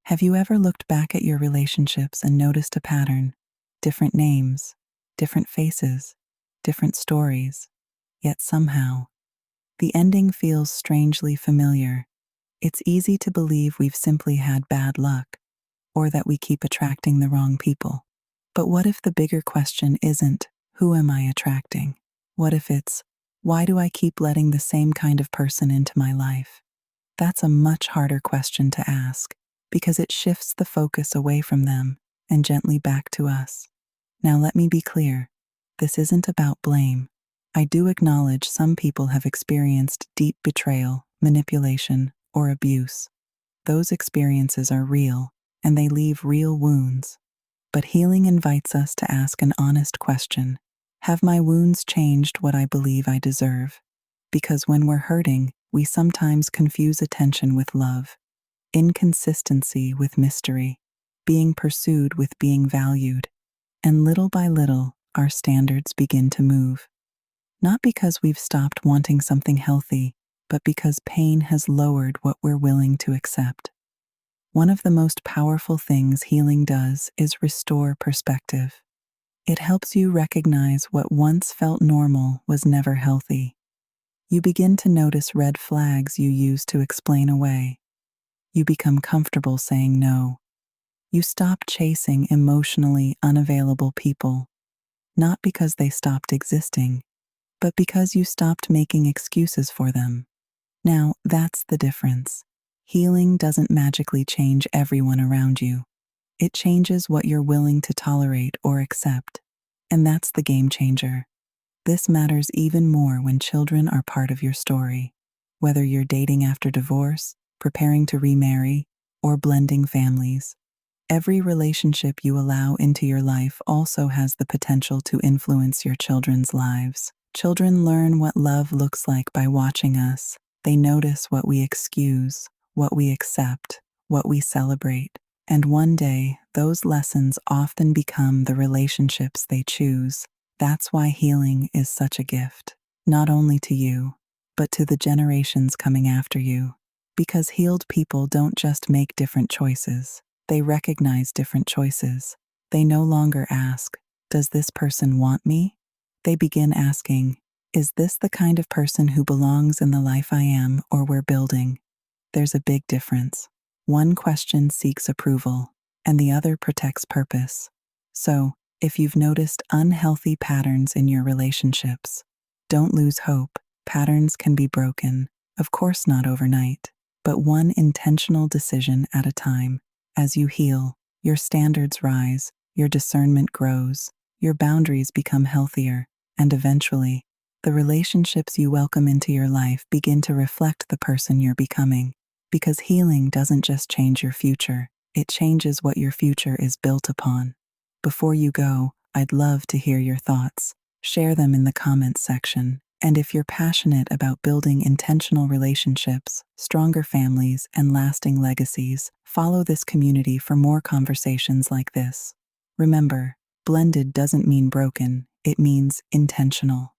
Have you ever looked back at your relationships and noticed a pattern? Different names, different faces, different stories, yet somehow, the ending feels strangely familiar. It's easy to believe we've simply had bad luck, or that we keep attracting the wrong people. But what if the bigger question isn't, who am I attracting? What if it's, why do I keep letting the same kind of person into my life? That's a much harder question to ask, because it shifts the focus away from them and gently back to us. Now let me be clear, this isn't about blame. I do acknowledge some people have experienced deep betrayal, manipulation, or abuse. Those experiences are real, and they leave real wounds. But healing invites us to ask an honest question. Have my wounds changed what I believe I deserve? Because when we're hurting, we sometimes confuse attention with love, inconsistency with mystery, being pursued with being valued, and little by little, our standards begin to move. Not because we've stopped wanting something healthy, but because pain has lowered what we're willing to accept. One of the most powerful things healing does is restore perspective. It helps you recognize what once felt normal was never healthy. You begin to notice red flags you used to explain away. You become comfortable saying no. You stop chasing emotionally unavailable people, not because they stopped existing, but because you stopped making excuses for them. Now, that's the difference. Healing doesn't magically change everyone around you. It changes what you're willing to tolerate or accept. And that's the game changer. This matters even more when children are part of your story. Whether you're dating after divorce, preparing to remarry, or blending families, every relationship you allow into your life also has the potential to influence your children's lives. Children learn what love looks like by watching us. They notice what we excuse, what we accept, what we celebrate. And one day, those lessons often become the relationships they choose. That's why healing is such a gift, not only to you, but to the generations coming after you. Because healed people don't just make different choices, they recognize different choices. They no longer ask, does this person want me? They begin asking, is this the kind of person who belongs in the life I am or we're building? There's a big difference. One question seeks approval, and the other protects purpose. So, if you've noticed unhealthy patterns in your relationships, don't lose hope. Patterns can be broken, of course not overnight, but one intentional decision at a time. As you heal, your standards rise, your discernment grows, your boundaries become healthier, and eventually, the relationships you welcome into your life begin to reflect the person you're becoming. Because healing doesn't just change your future, it changes what your future is built upon. Before you go, I'd love to hear your thoughts. Share them in the comments section. And if you're passionate about building intentional relationships, stronger families, and lasting legacies, follow this community for more conversations like this. Remember, blended doesn't mean broken, it means intentional.